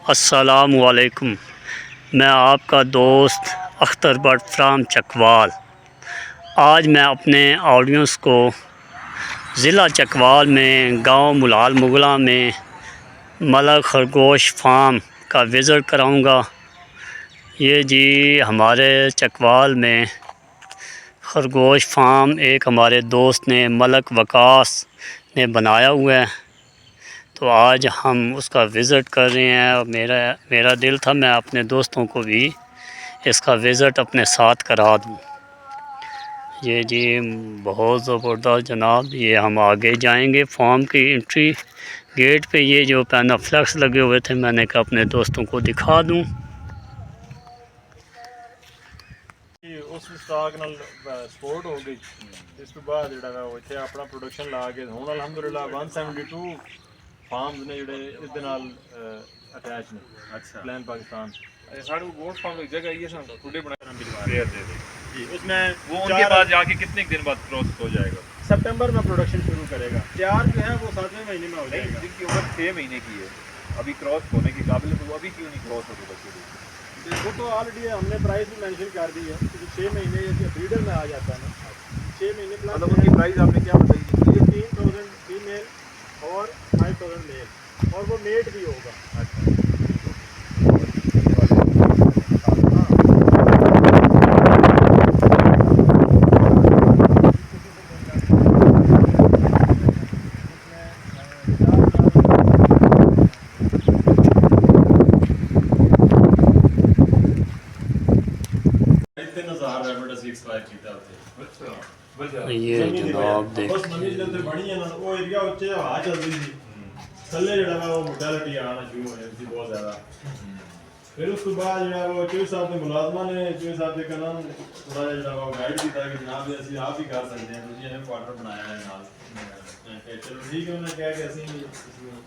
अस्सलामुअलैकुम। मैं आपका दोस्त अख्तर भट्ट फ्राम चकवाल। आज मैं अपने ऑडियंस को ज़िला चकवाल में गांव मुलाल मुगला में मलक खरगोश फार्म का विज़िट कराऊंगा। ये जी हमारे चकवाल में खरगोश फार्म एक हमारे दोस्त ने मलक वकास ने बनाया हुआ है, तो आज हम उसका विज़िट कर रहे हैं। और मेरा दिल था मैं अपने दोस्तों को भी इसका विज़िट अपने साथ करा दूँ। ये जी बहुत ज़बरदस्त जनाब। ये हम आगे जाएंगे फार्म की एंट्री गेट पे। ये जो पैनाफ्लेक्स लगे हुए थे मैंने कहा अपने दोस्तों को दिखा दूँ। उस स्टाक नाल सपोर्ट हो गई। इस तो बाद जिहड़ा वो इत्थे अपना प्रोडक्शन ला के हुण अलहमदुलिल्लाह 172 फार्म्स ने जिहड़े इस दे नाल अटैच ने। अच्छा, प्लान पाकिस्तान साढ़े गोट फार्म एक जगह ये सन टुडे बना दे जी। उसमें वो उनके पास जाके कितने दिन बाद क्रॉस हो जाएगा? सितंबर में प्रोडक्शन शुरू करेगा। तैयार जो है वो 7वें महीने में हो जाएगा। जिनकी उम्र 6 महीने की है, अभी क्रॉस होने के काबिल है, तो अभी क्यों नहीं क्रॉस होते बच्चे? वो तो ऑलरेडी हमने प्राइस भी मेंशन कर दी है कि 6 महीने या ब्रीडर में आ जाता है ना। 6 महीने प्लस मतलब उनकी प्राइस आपने क्या बताई? 3,000 फीमेल और 5,000 मेल, और वो मेट भी होगा। अच्छा, ये जनाब देख थल्ले जड़ा वो मोर्टेलिटी आना शुरू हो जाती बहुत ज़्यादा। फिर उसके बाद जो वो चौधरी साहब ने मुलाजमा ने चौधरी साहब के कहना थोड़ा जड़ा वो गाइड किया कि जनाब असं आप ही कर सकते हैं, तुझे हमें क्वार्टर बनाया है नाल। चलो ठीक है, उन्होंने कहा कि असं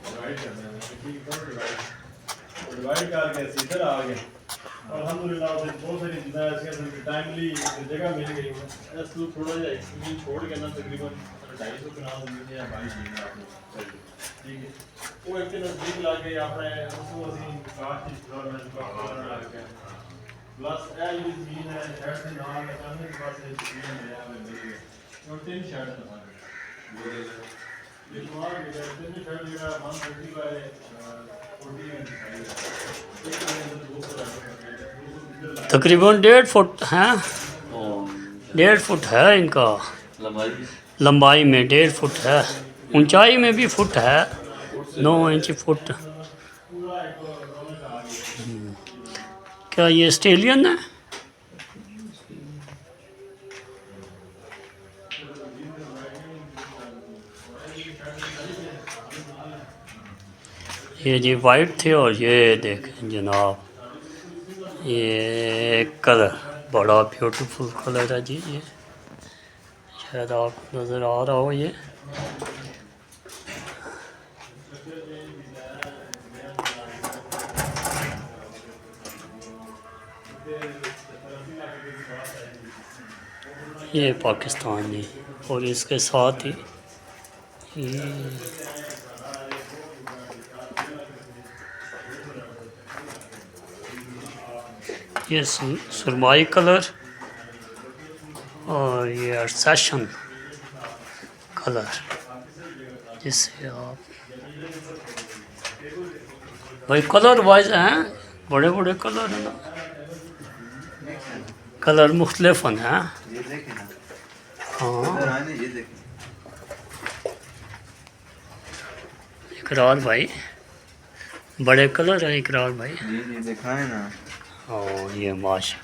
डिवाइड करना है। ठीक है, डिवाइड करके अस इधर आ गए। अल्हम्दुलिल्लाह बहुत सारी चीज़ें ऐसी टाइमली जगह मिल गई। इसको थोड़ा जा छोड़ के ना तकरीबन 250 कनाल जमीन या 22 जमीन आपने ठीक है वो एक नज़दीक ला के अपने उसको असीं काट की डेवलपमेंट का लग गया। प्लस ए जी जमीन है शहर से नाल लगाने के पास जमीन है मिल गई और 3 शहर है ये तुम्हारा भी 3 शहर जो 130 बाय 40 तकरीबन 1.5 फुट हैं। 1.5 फुट है इनका लंबाई में 1.5 फुट है, ऊंचाई में भी फुट है, 9 इंच फुट। क्या ये ऑस्ट्रेलियन है? ये जी वाइट थे और ये देखें जनाब ये कलर बड़ा ब्यूटीफुल कलर है जी। ये शायद आपको नज़र आ रहा हो। ये पाकिस्तानी और इसके साथ ही ये सुरमाई कलर और ये अर्सेशन कलर, जिससे आप भाई कलर वाइज हैं, बड़े बड़े कलर हैं ना, कलर मुख्तलिफ हैं। हाँ इकरार भाई बड़े कलर हैं इकरार भाई। दिखाए ना। और ये माशा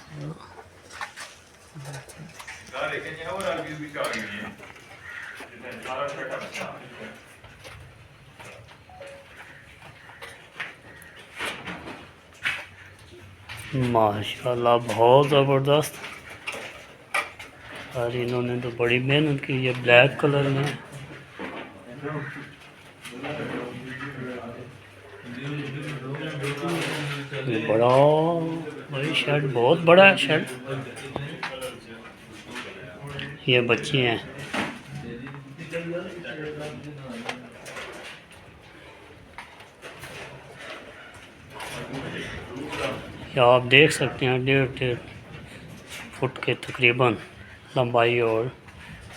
माशाल्लाह बहुत ज़बरदस्त। और इन्होंने तो बड़ी मेहनत की, ये ब्लैक कलर में। ये बड़ी शेड, बहुत बड़ा है शेड। ये बच्चे हैं। या आप देख सकते हैं 1.5 फुट के तकरीबन लंबाई और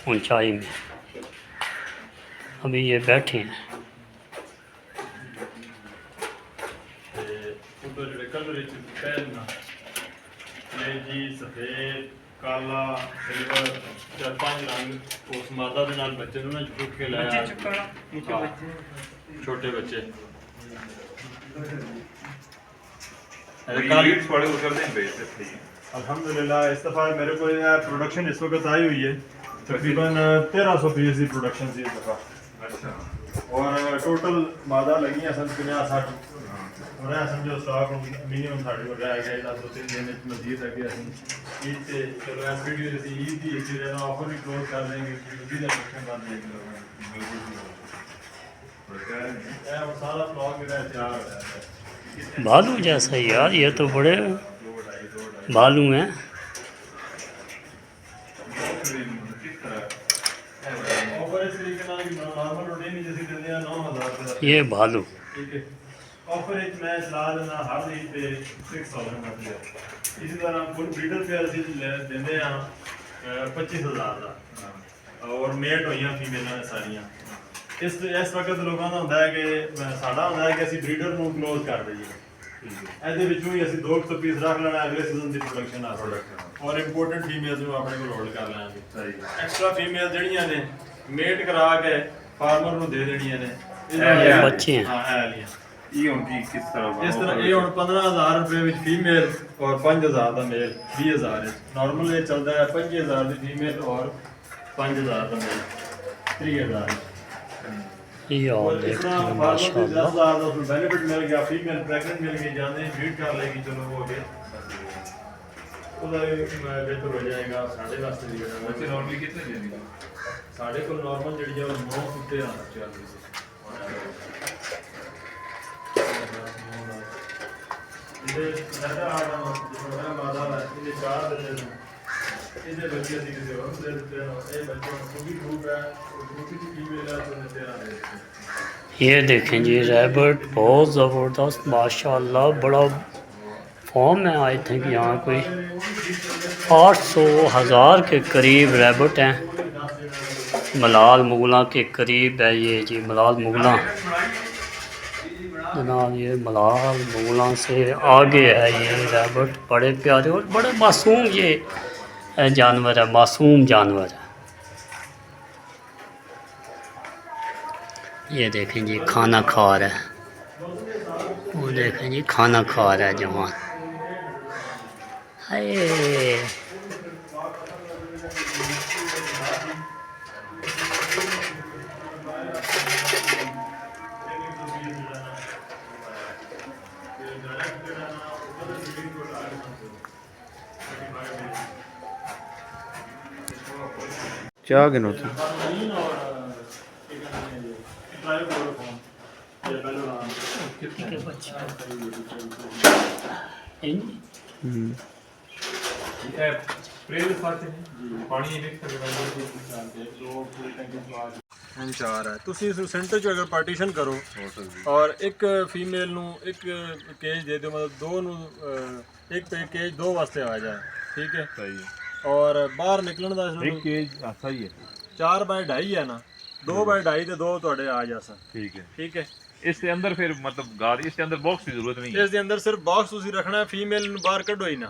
ऊंचाई में अभी ये बैठे हैं। सफेद काला सिल्वर 4-5 रंग उस मादा के नाल बच्चे ना चुक के लाया छोटे बच्चे अल्हम्दुलिल्लाह। इस दफ़ा मेरे को प्रोडक्शन इस वक्त आई हुई है तकरीबन 1300 पीस की प्रोडक्शन थी इस दफ़ा। अच्छा। और टोटल मादा लगी है 50-60 और समझो स्टॉक मिनिमम साढ़े को रह गया 2-3 दिन मजीद है कि ईद से चलो इस वीडियो से ईद की एक चीज़ ऑफर भी क्लोज कर देंगे मजीद प्रोडक्शन कर देंगे और सारा ब्लॉग मेरा तैयार हो जाता है। भालू जैसा यार, ये तो बड़े भालू हैं। ये भालू ऑफर मैं चला देना हर ईद पे 6000 इसी तरह फुल ब्रीडर पे ਅਸੀਂ ਦਿੰਦੇ ਆ 25000 ਦਾ ਔਰ ਮੇਟ ਹੋਈਆਂ ਫੀਮੇਲਾਂ ਨੇ ਸਾਰੀਆਂ। ਇਸ ਵਕਤ ਲੋਕਾਂ ਦਾ ਹੁੰਦਾ ਹੈ ਕਿ ਸਾਡਾ ਹੁੰਦਾ ਹੈ ਕਿ ਅਸੀਂ ਬਰੀਡਰ ਨੂੰ ਕਲੋਜ਼ ਕਰ ਦਈਏ, ਇਹਦੇ ਵਿੱਚੋਂ ਹੀ ਅਸੀਂ 200 ਪੀਸ ਰੱਖ ਲੈਣਾ ਅਗਲੇ ਸੀਜ਼ਨ ਦੀ ਪ੍ਰੋਡਕਸ਼ਨ ਆ ਔਰ ਇੰਪੋਰਟੈਂਟ ਫੀਮੇਲਸ ਨੂੰ ਆਪਣੇ ਕੋਲ ਹੋਲਡ ਕਰ ਲੈਣਗੇ। ਸਹੀ ਐਕਸਟਰਾ ਫੀਮੇਲ ਜਿਹੜੀਆਂ ਨੇ ਮੇਟ ਕਰਾ ਕੇ ਫਾਰਮਰ ਨੂੰ ਦੇ ਦੇਣੀਆਂ ਨੇ। ਇਹ ਬੱਚੇ हैं। ਹਾਂ ਇਹ ਵਾਲੀਆਂ ये उनकी किस तरह इस तरह ये हम 15,000 रुपए में फीमेल और 5,000 का मेल 20,000 है। नॉर्मल ये चलता है 5,000 की फीमेल और 5,000 का मेल 3,000। ये और इस देखते तरह हैं फार्मर को माशाल्लाह। 10,000 का उसमें बेनिफिट मिल गया, फीमेल प्रेगनेंट मिल गई, जाने ब्रीड कर लेगी, चलो वो हो गया बेहतर हो जाएगा साढ़े वास्ते भी। वैसे नॉर्मली कितने देंगे साढ़े को नॉर्मल जी 9 कुत्ते आ सकते हैं। ये ज्यादा आड़ा मादा है, ये 4 दिन ਇਹਦੇ ਬੱਚੇ ਅਸੀਂ ਕਿਸੇ ਹੋਰ ਨੂੰ ਦੇ ਦਿੱਤੇ ਨੇ। ਇਹ ਬੱਚੇ ਨੂੰ ਵੀ ਗਰੁੱਪ ਹੈ ਉਹ ਗਰੁੱਪ ਦੀ ਫੀਮੇਲ ਹੈ तो 13 ਦੇ ਦਿੱਤੇ। ये देखें जी रैबिट बहुत ज़बरदस्त माशाल्लाह, बड़ा फॉर्म है। आई थिंक यहाँ कोई 800,000 के करीब रैबिट हैं। मलाल मुगला के करीब है ये जी, मलाल मुगला जनाब, ये मलाल मुगला से आगे है ये रैबिट। बड़े प्यारे और बड़े मासूम ये जानवर है, मासूम जानवर है। ये देखें जी खाना खा रहा है, वो देखें जी खाना खा रहा है जवान। हाय क्या गिनो थे ਚਾਰ ਹੈ। ਤੁਸੀਂ ਇਸ ਨੂੰ ਸੈਂਟਰ 'ਚ ਅਗਰ ਪਾਰਟੀਸ਼ਨ ਕਰੋ ਔਰ ਇੱਕ ਫੀਮੇਲ ਨੂੰ ਇੱਕ ਕੇਜ ਦੇ ਦਿਓ, ਮਤਲਬ ਦੋ ਨੂੰ ਇੱਕ ਕੇਜ ਦੋ ਵਾਸਤੇ ਆ ਜਾਏ, ਠੀਕ ਹੈ। सही है। ਔਰ ਬਾਹਰ ਨਿਕਲਣ ਦਾ एक केज सही है। 4 ਬਾय 2.5 है ना, 2 बाय 2.5 ਤੇ 2 ਤੁਹਾਡੇ ਆ ਜਾ ਸਕ। ठीक है। ਠੀਕ ਹੈ। इसके अंदर फिर मतलब गाड़ी इसके अंदर बॉक्स की जरूरत नहीं है। ਇਸ ਦੇ ਅੰਦਰ ਸਿਰਫ ਬਾਕਸ ਤੁਸੀਂ ਰੱਖਣਾ ਹੈ, ਫੀਮੇਲ ਨੂੰ ਬਾਹਰ ਕੱਢੋ ਹੀ ਨਾ,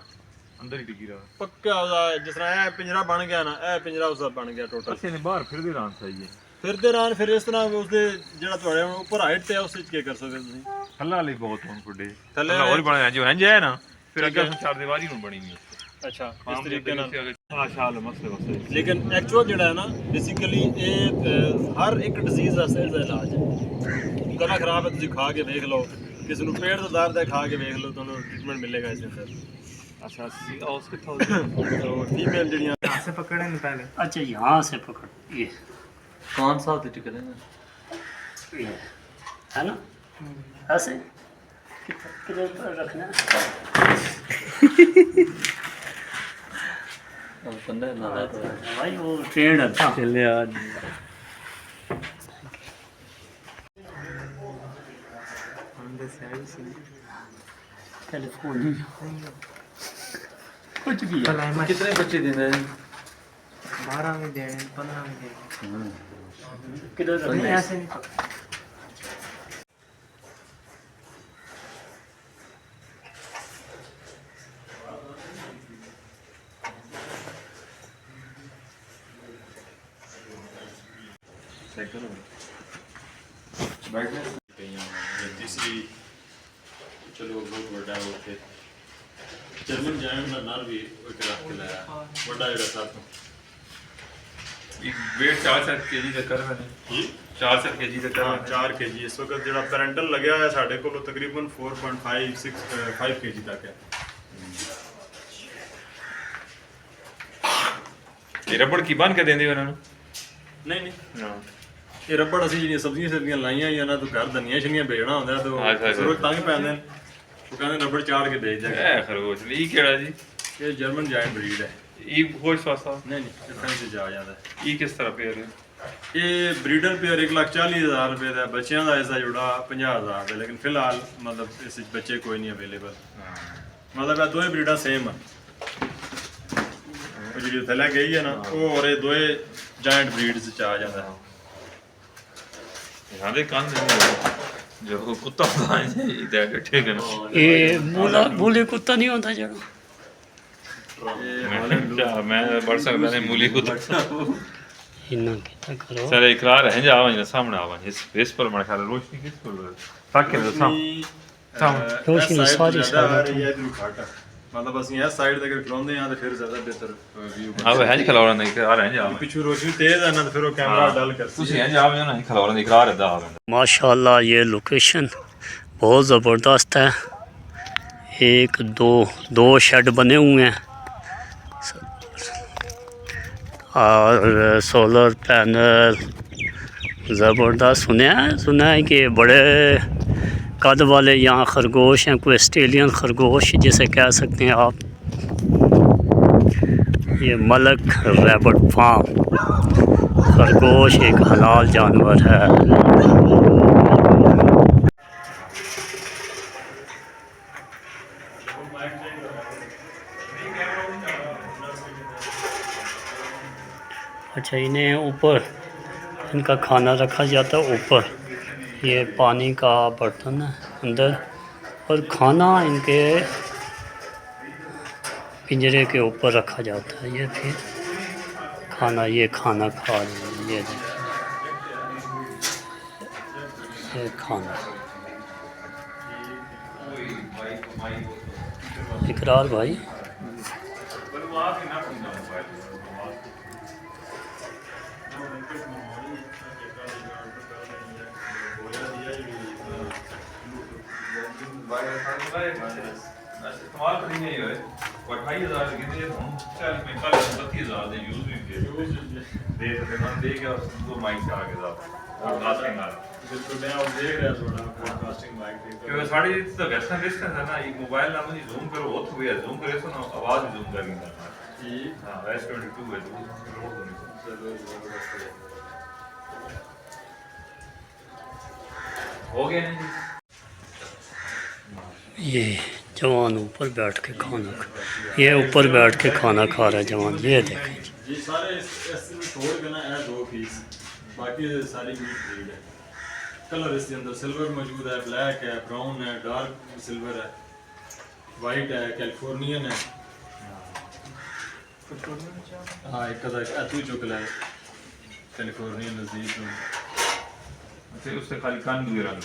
अंदर ही टिकी रहा ਪੱਕਾ ਉਹਦਾ ਜਿਸ ਤਰ੍ਹਾਂ ਇਹ ਪਿੰਜਰਾ ਬਣ ਗਿਆ ਨਾ, ਇਹ ਪਿੰਜਰਾ ਉਸਦਾ ਬਣ ਗਿਆ ਟੋਟਲ। अच्छे ने बाहर फिर भी रान सही है। ਫਿਰਦੇ ਰਹਿਣ ਫਿਰ ਇਸ ਤਰ੍ਹਾਂ ਉਸਦੇ ਜਿਹੜਾ ਤੁਹਾਡੇ ਉੱਪਰ ਹਾਈਟ ਤੇ ਹੈ ਉਸ ਵਿੱਚ ਕੀ ਕਰ ਸਕਦੇ ਤੁਸੀਂ। थल्ला वाली बहुत होन फुडे थल्ले थल्ला और बना जो है ना फिर अगर हम चार दीवारी में बनी हुई ਅੱਛਾ ਇਸ ਤਰੀਕੇ ਨਾਲ। माशाल्लाह मसले मसले ਲੇਕਿਨ ਐਕਚੁਅਲ ਜਿਹੜਾ ਹੈ ਨਾ ਬੇਸਿਕਲੀ ਇਹ ਹਰ ਇੱਕ ਡਿਜ਼ੀਜ਼ ਵਾਸਤੇ ਇਹਦਾ ਇਲਾਜ ਹੈ। ਗਲਾ ਖਰਾਬ ਹੈ ਤੁਸੀਂ ਖਾ ਕੇ ਵੇਖ ਲਓ, ਕਿਸੇ ਨੂੰ ਪੇਟ ਦਾ ਦਰਦ ਹੈ ਖਾ ਕੇ ਵੇਖ ਲਓ, ਤੁਹਾਨੂੰ ਟ੍ਰੀਟਮੈਂਟ ਮਿਲੇਗਾ ਇਸ ਦੇ ਅੰਦਰ। अच्छा उसके फीमेल जड़ियां यहाँ से पकड़े नहीं पहले। अच्छा यहाँ से पकड़ ये कौन सा होते टिकट है ना? ये है ना ऐसे किधर पर रखना है? अब बंदा है ना भाई वो ट्रेंड अच्छा चले आज कैलिफोर्निया कुछ भी है। कितने बच्चे देना है? 12 में दे 15 में दे। किधर रखना है? ऐसे नहीं पकड़। तीसरी चलो बहुत बड़ा वो थे जर्मन जायंट का नर भी एक रख के लाया बड़ा जड़ा साथ एक वेट 4 केजी तक कर मैंने 4 केजी तक कर 4 kg इस वक्त जड़ा पेरेंटल लगे है साढ़े को तकरीबन 4.5 kg तक है। ये रबड़ की बन के देंगे उन्होंने नहीं नहीं हां ये रबड़ ਅਸੀਂ ਜਿਹੜੀਆਂ ਸਬਜ਼ੀਆਂ ਲਾਈਆਂ ਹੀ ਨਾ ਤਾਂ ਘਰ ਧਨੀਆਂ ਛਨੀਆਂ ਭੇਜਣਾ ਹੁੰਦਾ ਤਾਂ ਜ਼ਰੂਰ ਤਾਂ ਹੀ ਪੈਂਦੇ ਨੇ ਉਹ ਕਹਿੰਦੇ ਰਬੜ ਚਾੜ ਕੇ ਭੇਜ ਦਿਆ ए खरगोश ली केड़ा जी ਇਹ ਜਰਮਨ ਜਾਇੰਟ ਬਰੀਡ ਹੈ। ई गोश वास्ता नहीं नहीं फ्रेंच जा ਜਾਂਦਾ ਹੈ। ई किस तरह पेयर है ਇਹ ਬਰੀਡਰ ਪੇਅਰ 1,40,000 ਰੁਪਏ ਦਾ ਬੱਚਿਆਂ ਦਾ ਇਸਦਾ ਜੋੜਾ 50,000 ਦਾ ਲੇਕਿਨ ਫਿਲਹਾਲ ਮਤਲਬ ਇਸ ਵਿੱਚ ਬੱਚੇ ਕੋਈ ਨਹੀਂ ਅਵੇਲੇਬਲ ਮਤਲਬ ਇਹ ਦੋਵੇਂ ਬਰੀਡਾਂ ਸੇਮ ਆ ਉਹ ਜਿਹੜੀ ਥੱਲੇ ਗਈ ਹੈ ਨਾ ਉਹ ਔਰ ਇਹ ਦੋਵੇਂ ਜਾਇੰਟ ਬਰੀਡਸ ਚ ਆ ਜਾਂਦਾ ਹੈ। यहाँ दे कान जो कुत्ता होता है इधर ठीक है ना ये मूली कुत्ता नहीं होता जरा मैं बढ़ सकता नहीं मूली कुत्ता इन्ना कितना करो सर इकरार है जा आवाज सामने आवाज इस पर मेरे ख्याल रोशनी किस पर ताकि रोशनी सारी साइड है इधर घाटा मतलब ਅਸੀਂ ਇਸ ਸਾਈਡ ਤੇ ਅਗਰ ਖਲੋਂਦੇ ਆ ਤਾਂ ਫਿਰ ਜ਼ਿਆਦਾ ਬਿਹਤਰ ਵਿਊ हाँ है जी खलौरा नहीं आ रहे हैं जा ਪਿੱਛੋਂ ਰੋਸ਼ਨੀ ਤੇਜ਼ ਹੈ ਨਾ ਫਿਰ ਉਹ ਕੈਮਰਾ ਡਲ ਕਰਦੀ तुसी हैं जा ना खलौरा नहीं इकरार है दा माशाल्लाह ये लोकेशन बहुत ज़बरदस्त है। एक दो शेड बने हुए हैं और सोलर पैनल ज़बरदस्त। सुना है कि बड़े कद वाले यहाँ खरगोश हैं, कोई ऑस्ट्रेलियन खरगोश जिसे कह सकते हैं आप। ये मलक रैबिट फार्म खरगोश एक हलाल जानवर है। अच्छा इन्हें ऊपर इनका खाना रखा जाता है ऊपर, ये पानी का बर्तन है अंदर और खाना इनके पिंजरे के ऊपर रखा जाता है। ये फिर खाना खा रहे हैं। ये देखिए ये खाना इकरार भाई इस्तेमाल करेंगे ये 28,000 के लिए हम 40-45,000 दे यूज भी दे सकते हैं दे के दो माइक से आगे जा कास्टिंग आ बिल्कुल मैं और देख रहा थोड़ा पॉडकास्टिंग माइक पे क्योंकि साड़ी तो वेस्टर्न डिस्टेंस है ना एक मोबाइल नाम जी जूम करो वो तो जूम करे तो ना आवाज भी जूम करेंगे जी हां S22 है तो लोड होनी हो गया नहीं ये जवान ऊपर बैठ के खाना ये ऊपर बैठ के खाना खा रहा है जवान। ये देखें जी सारे ऐसे में छोड़ के ना ऐड 2 पीस बाकी सारी मीट ब्रीड है। कलर इसके अंदर सिल्वर मौजूद है, ब्लैक है, ब्राउन है, डार्क सिल्वर है, वाइट है, कैलिफोर्नियन है। हाँ एक कदा तू चुकला है कैलिफोर्नियन नज़दीक में अच्छा उससे खाली कान भी रंग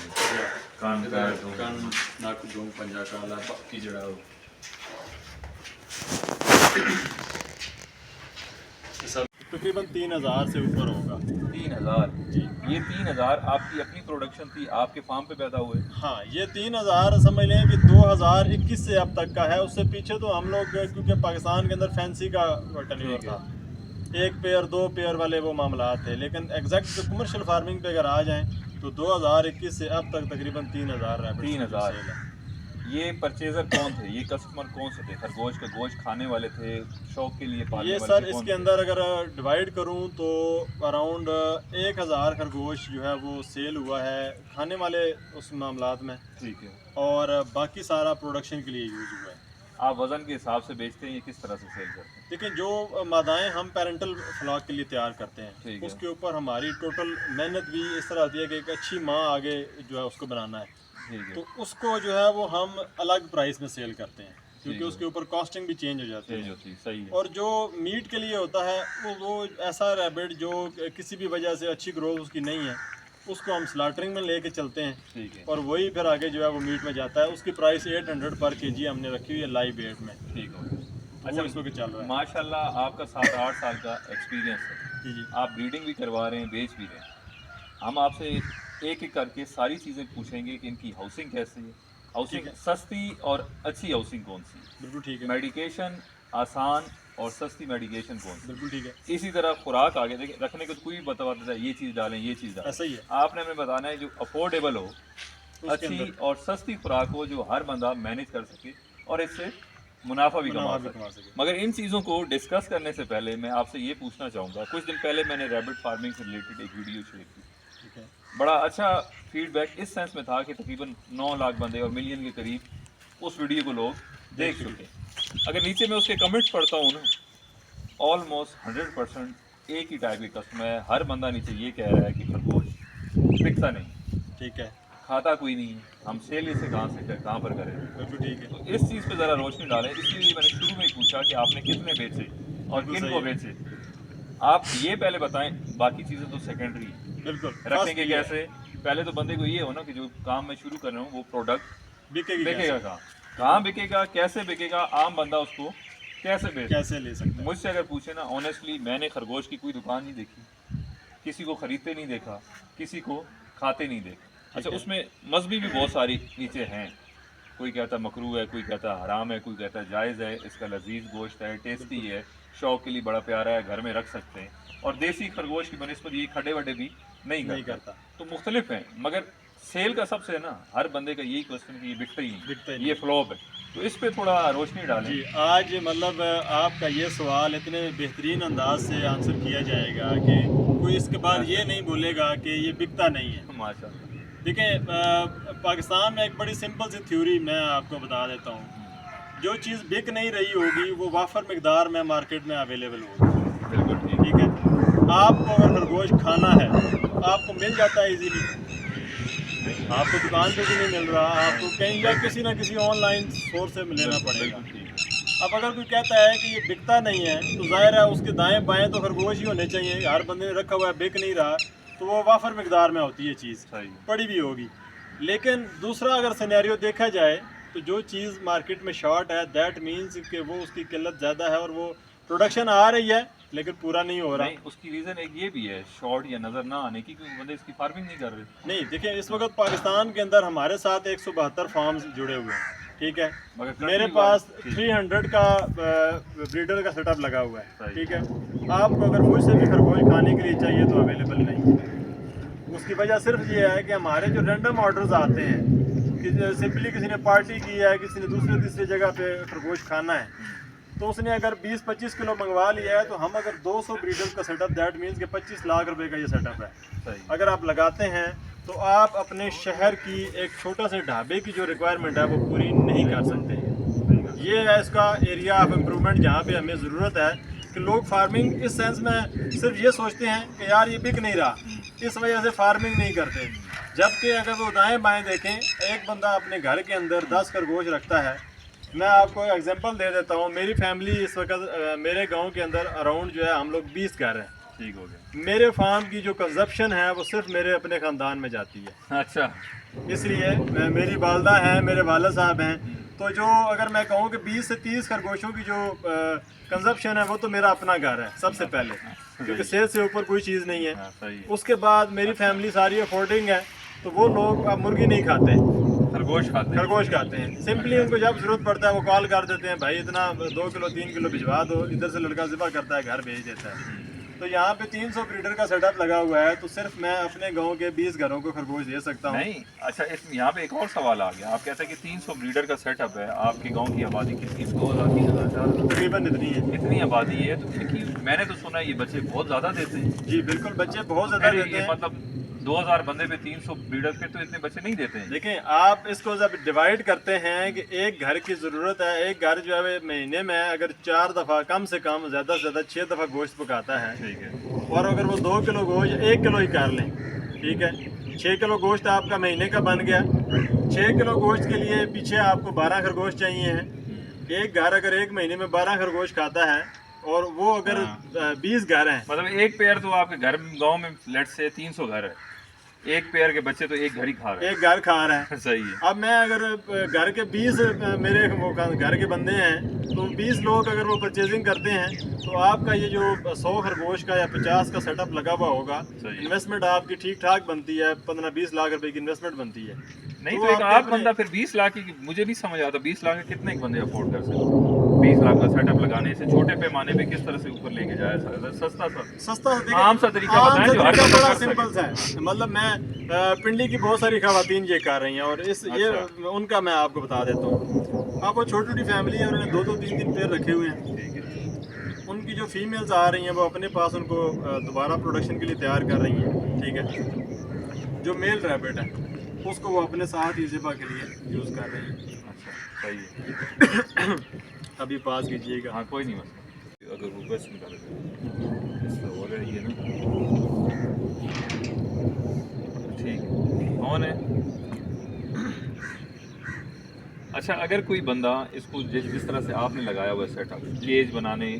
कान का कान नाक जोंग पंजा काला बाकी जड़ा हो सब तकरीबन 3000 से ऊपर होगा। 3000 जी ये 3000 आपकी अपनी प्रोडक्शन थी, आपके फार्म पे पैदा हुए? हाँ, ये 3000 समझ लें कि 2021 से अब तक का है। उससे पीछे तो हम लोग क्योंकि पाकिस्तान के अंदर फैंसी का टर्नओवर ठीक है। था, 1 पेयर 2 पेयर वाले वो मामला थे, लेकिन एग्जैक्ट जो कमर्शियल फार्मिंग पे अगर आ जाएं तो 2021 से अब तक तकरीबन 3000 रैबिट्स 3000 सेल है। ये परचेजर कौन थे, ये कस्टमर कौन से थे? खरगोश का गोश्त खाने वाले थे, शौक के लिए पालने ये वाले सर थे, कौन इसके थे? अंदर अगर डिवाइड करूं तो अराउंड 1000 खरगोश जो है वो सेल हुआ है खाने वाले उस मामलात में, ठीक है। और बाकी सारा प्रोडक्शन के लिए यूज़ हुआ है। आप वजन के हिसाब से बेचते हैं, ये किस तरह से सेल करते हैं? लेकिन जो मादाएं हम पेरेंटल फ्लॉक के लिए तैयार करते ठीक हैं है। उसके ऊपर हमारी टोटल मेहनत भी इस तरह होती है कि एक अच्छी माँ आगे जो है उसको बनाना है, ठीक है, तो उसको जो है वो हम अलग प्राइस में सेल करते हैं क्योंकि ठीक है। उसके ऊपर कॉस्टिंग भी चेंज हो जाती चेंज है। होती है, सही है। और जो मीट के लिए होता है वो ऐसा रैबिट जो किसी भी वजह से अच्छी ग्रोथ उसकी नहीं है, उसको हम स्लाटरिंग में लेके चलते हैं ठीक है, और वही फिर आगे जो है वो मीट में जाता है। उसकी प्राइस 800 पर केजी हमने रखी हुई है लाइव वेट में। ठीक हो। अच्छा, अच्छा, इसको चल रहा है। माशाल्लाह आपका 7-8 साल का एक्सपीरियंस है, जी जी आप ब्रीडिंग भी करवा रहे हैं, बेच भी रहे हैं। हम आपसे एक एक करके सारी चीज़ें पूछेंगे कि इनकी हाउसिंग कैसी है, हाउसिंग ठीक है। सस्ती और अच्छी हाउसिंग कौन सी है, बिल्कुल ठीक है, मेडिकेशन आसान और सस्ती मेडिकेशन कौन सी, बिल्कुल ठीक है, इसी तरह खुराक आगे देखिए रखने को तो कोई भी बता देता है ये चीज़ डालें, ये चीज़ डालें। ऐसा ही है। आपने हमें बताना है जो अफोर्डेबल हो, उसके अच्छी अंदर और सस्ती खुराक हो जो हर बंदा मैनेज कर सके और इससे मुनाफा भी मुनाफा कमा भी कमा सके। सके। मगर इन चीज़ों को डिस्कस करने से पहले मैं आपसे ये पूछना चाहूँगा, कुछ दिन पहले मैंने रैबिट फार्मिंग से रिलेटेड एक वीडियो शेयर की, ठीक है, बड़ा अच्छा फीडबैक इस सेंस में था कि तकरीबन 9 लाख बंदे और मिलियन के करीब उस वीडियो को लोग देख चुके। अगर नीचे मैं उसके कमेंट्स पढ़ता हूँ ना, ऑलमोस्ट 100% एक ही टाइप के कस्टमर है। हर बंदा नीचे ये कह रहा है कि खरगोश बिकता नहीं, ठीक है, खाता कोई नहीं है, हम सेल इसे कहाँ पर करें। बिल्कुल ठीक है, तो इस चीज़ पे ज़रा रोशनी डालें, इसलिए मैंने शुरू में ही पूछा कि आपने कितने बेचे और बिल्कुल किन सही को है। बेचे। आप ये पहले बताएं, बाकी चीज़ें तो सेकेंडरी है, बिल्कुल रखेंगे First ये है, कैसे। पहले तो बंदे को ये हो ना कि जो काम मैं शुरू कर रहा हूँ वो प्रोडक्ट बिकेगी बिकेगा कैसे? कहाँ बिकेगा, कैसे बिकेगा, आम बंदा उसको कैसे बेचे। कैसे ले सकते हैं? मुझसे अगर पूछे ना, ऑनेस्टली मैंने खरगोश की कोई दुकान नहीं देखी, किसी को खरीदते नहीं देखा, किसी को खाते नहीं देखा। अच्छा, है। उसमें मजहबी भी बहुत सारी नीचे हैं, कोई कहता है मकरू है, कोई कहता है हराम है, कोई कहता है जायज़ है, इसका लजीज गोश्त है, टेस्टी है, शौक के लिए बड़ा प्यारा है, घर में रख सकते हैं। और देसी खरगोश की बनस्बत ये खड़े वडे भी नहीं नहीं करता। करता। तो मुख्तलिफ हैं, मगर सेल का सबसे है ना, हर बंदे का यही क्वेश्चन कि ये बिकता ही बिकता ही नहीं, ये फ्लॉप है। तो इस पे थोड़ा रोशनी डालें। जी, आज मतलब आपका ये सवाल इतने बेहतरीन अंदाज से आंसर किया जाएगा कि कोई इसके बाद ये नहीं बोलेगा कि ये बिकता नहीं है। माशाल्लाह। देखिए, पाकिस्तान में एक बड़ी सिंपल सी थ्योरी मैं आपको बता देता हूँ, जो चीज़ बिक नहीं रही होगी वो वाफर मकदार में मार्केट में अवेलेबल होगी। बिल्कुल ठीक। ठीक है, आपको अगर खरगोश खाना है आपको मिल जाता है इजीली, आपको दुकान पे भी नहीं मिल रहा, आपको कहीं या किसी ना किसी ऑनलाइन सोर्स से लेना पड़ेगा। बिल्कुल ठीक है। अब अगर कोई कहता है कि ये बिकता नहीं है तो जाहिर है उसके दाएं बाएं तो खरगोश ही होने चाहिए। हर बंदे ने रखा हुआ है, बिक नहीं रहा, तो वो वाफर मकदार में होती है चीज़, सही है। पड़ी भी होगी। लेकिन दूसरा अगर सिनेरियो देखा जाए तो जो चीज़ मार्केट में शॉर्ट है दैट मीन्स कि वो उसकी किल्लत ज़्यादा है और वो प्रोडक्शन आ रही है लेकिन पूरा नहीं हो रहा। नहीं, उसकी रीज़न एक ये भी है शॉर्ट या नज़र ना आने की, क्योंकि बंदे इसकी फार्मिंग नहीं कर रहे। नहीं, देखिए इस वक्त पाकिस्तान के अंदर हमारे साथ 172 फार्म्स जुड़े हुए हैं, ठीक है, मगर country मेरे wise- पास ठीक। 300 का ब्रीडर का सेटअप लगा हुआ है, सही। ठीक है। आपको अगर मुझसे भी खरगोश खाने के लिए चाहिए तो अवेलेबल नहीं है। उसकी वजह सिर्फ ये है कि हमारे जो रैंडम ऑर्डर्स आते हैं कि सिंपली किसी ने पार्टी की है, किसी ने दूसरी तीसरी जगह पे खरगोश खाना है, तो उसने अगर 20-25 किलो मंगवा लिया है तो हम अगर 200 ब्रीडर्स का सेटअप दैट मीन्स कि 25 लाख रुपए का ये सेटअप है, सही। अगर आप लगाते हैं तो आप अपने शहर की एक छोटा से ढाबे की जो रिक्वायरमेंट है वो पूरी नहीं कर सकते। ये है इसका एरिया ऑफ इम्प्रूवमेंट जहाँ पे हमें ज़रूरत है कि लोग फार्मिंग इस सेंस में सिर्फ ये सोचते हैं कि यार ये बिक नहीं रहा, इस वजह से फार्मिंग नहीं करते। जबकि अगर वो दाएँ बाएँ देखें, एक बंदा अपने घर के अंदर 10 खरगोश रखता है। मैं आपको एग्जांपल दे देता हूँ, मेरी फैमिली इस वक्त मेरे गांव के अंदर अराउंड जो है हम लोग 20 घर हैं, ठीक हो गया। मेरे फार्म की जो कंजप्शन है वो सिर्फ मेरे अपने ख़ानदान में जाती है। अच्छा, इसलिए मेरी वालदा हैं, मेरे वाला साहब हैं, तो जो अगर मैं कहूँ कि 20 से 30 खरगोशों की जो कंजप्शन है वो तो मेरा अपना घर है सबसे पहले, क्योंकि सेहत से ऊपर कोई चीज़ नहीं है। हाँ, सही है। उसके बाद मेरी फैमिली सारी अफोर्डिंग है, तो वो लोग अब मुर्गी नहीं खाते, खरगोश खाते हैं। खरगोश खाते हैं। सिंपली उनको जब ज़रूरत पड़ता है वो कॉल कर देते हैं, भाई इतना 2 किलो 3 किलो भिजवा दो, इधर से लड़का ज़िबा करता है, घर भेज देता है। तो यहाँ पे 300 ब्रीडर का सेटअप लगा हुआ है, तो सिर्फ मैं अपने गांव के 20 घरों को खरगोश दे सकता हूँ। नहीं, अच्छा, इस यहाँ पे एक और सवाल आ गया। आप कहते हैं कि 300 ब्रीडर का सेटअप है, आपके गांव की आबादी कितनी? 2000 3000 तकरीबन इतनी है। इतनी आबादी है, तो क्योंकि मैंने तो सुना है ये बच्चे बहुत ज़्यादा देते हैं। जी बिल्कुल, बच्चे बहुत ज़्यादा फिर देते ये हैं। मतलब 2000 बंदे पे 300 ब्रीडर, फिर तो इतने बच्चे नहीं देते हैं। देखें, आप इसको जब डिवाइड करते हैं कि एक घर की ज़रूरत है, एक घर जो है महीने में अगर 4 दफ़ा कम से कम, ज़्यादा से ज़्यादा 6 दफ़ा गोश्त पकाता है, ठीक है। और अगर वो 2 किलो गोश्त 1 किलो ही कर लें, ठीक है, 6 किलो गोश्त आपका महीने का बन गया। 6 किलो गोश्त के लिए पीछे आपको 12 खरगोश चाहिए हैं। एक घर अगर एक महीने में 12 खरगोश खाता है, और वो अगर 20 घर हैं, मतलब एक पेयर तो आपके घर गांव में लेट से 300 घर है, एक पेयर के बच्चे तो एक घर ही खा रहे एक घर खा रहे हैं। हैं। सही है। अब मैं अगर घर के 20 मेरे वो घर के बंदे हैं, तो 20 लोग अगर वो परचेजिंग करते हैं, तो आपका ये जो 100 खरगोश का या 50 का सेटअप लगा हुआ होगा, सही है। इन्वेस्टमेंट आपकी ठीक ठाक बनती है, 15-20 लाख रुपए की इन्वेस्टमेंट बनती है। नहीं, तो तो एक आपके आध अपने- बंदा फिर 20 लाख की, मुझे नहीं समझ आता 20 लाख के कितने बंदे अफोर्ड कर सकते? 20 लाख का सेटअप लगाने से छोटे पैमाने पे किस तरह से ऊपर लेके जाया सर? सस्ता सा सस्ता देखिए, आम सा तरीका आम बताएं सा जो हर तरीका बंदा बड़ा कर सके। सिंपल सा है। मतलब मैं पिंडी की बहुत सारी खवातीन ये कर रही हैं, और ये अच्छा। उनका मैं आपको बता देता हूँ। आप वो छोटी छोटी फैमिली है, उन्होंने 2-2 3-3 पेयर रखे हुए हैं। ठीक है। उनकी जो फीमेल्स आ रही हैं वो अपने पास उनको दोबारा प्रोडक्शन के लिए तैयार कर रही हैं, ठीक है। जो मेल रैबिट है उसको वो अपने साथ ही ज़िबा के लिए यूज़ कर रही हैं। अच्छा, सही है। अभी पास कीजिएगा। हाँ, कोई नहीं मसला। अगर वो बस निकाल इससे हो रहा है ये ना, ठीक है। कौन है? अच्छा, अगर कोई बंदा इसको जिस तरह से आपने लगाया हुआ सेटअप, केज बनाने,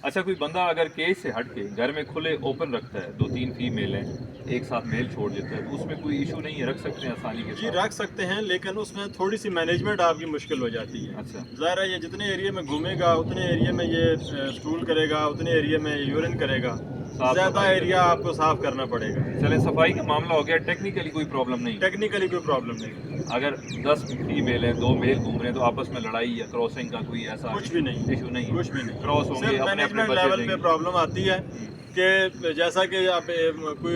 अच्छा कोई बंदा अगर केज से हट के घर में खुले ओपन रखता है, 2-3 फीमेल हैं, एक साथ मेल छोड़ देता है, तो उसमें कोई इशू नहीं है? रख सकते हैं आसानी के जी साथ? रख सकते हैं, लेकिन उसमें थोड़ी सी मैनेजमेंट आपकी मुश्किल हो जाती है। अच्छा। ज़ाहिर है, ये जितने एरिया में घूमेगा उतने एरिया में ये स्टूल करेगा, उतने एरिया में यूरिन करेगा, साफ ज़्यादा सफाई एरिया आपको साफ करना पड़ेगा। चले, सफाई का मामला हो गया, टेक्निकली कोई प्रॉब्लम नहीं। टेक्निकली कोई प्रॉब्लम नहीं, अगर 10 फीमेल है, 2 मेल घूम रहे हैं, तो आपस में लड़ाई या क्रॉसिंग का कोई ऐसा कुछ भी नहीं, इशू नहीं? कुछ भी नहीं। क्रॉस होंगे, सिर्फ अपने अपने मैनेजमेंट बच्चे लेवल पे देंगे। प्रॉब्लम आती है कि जैसा कि आप कोई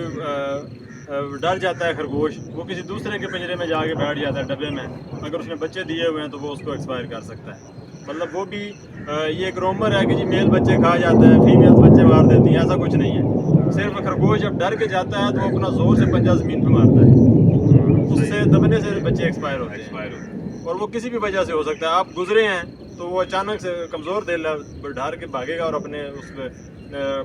डर जाता है खरगोश, वो किसी दूसरे के पिंजरे में जाके बैठ जाता है डब्बे में, अगर उसने बच्चे दिए हुए हैं तो वो उसको एक्सपायर कर सकता है। मतलब वो भी ये एक रोमर है कि जी मेल बच्चे खा जाते हैं, फीमेल्स बच्चे मार देती हैं, ऐसा कुछ नहीं है। सिर्फ खरगोश जब डर के जाता है तो वो अपना जोर से पंजा ज़मीन पे मारता है, उससे दबने से बच्चे एक्सपायर होते हैं, और वो किसी भी वजह से हो सकता है। आप गुजरे हैं तो वो अचानक से कमज़ोर दिल ढार के भागेगा और अपने उस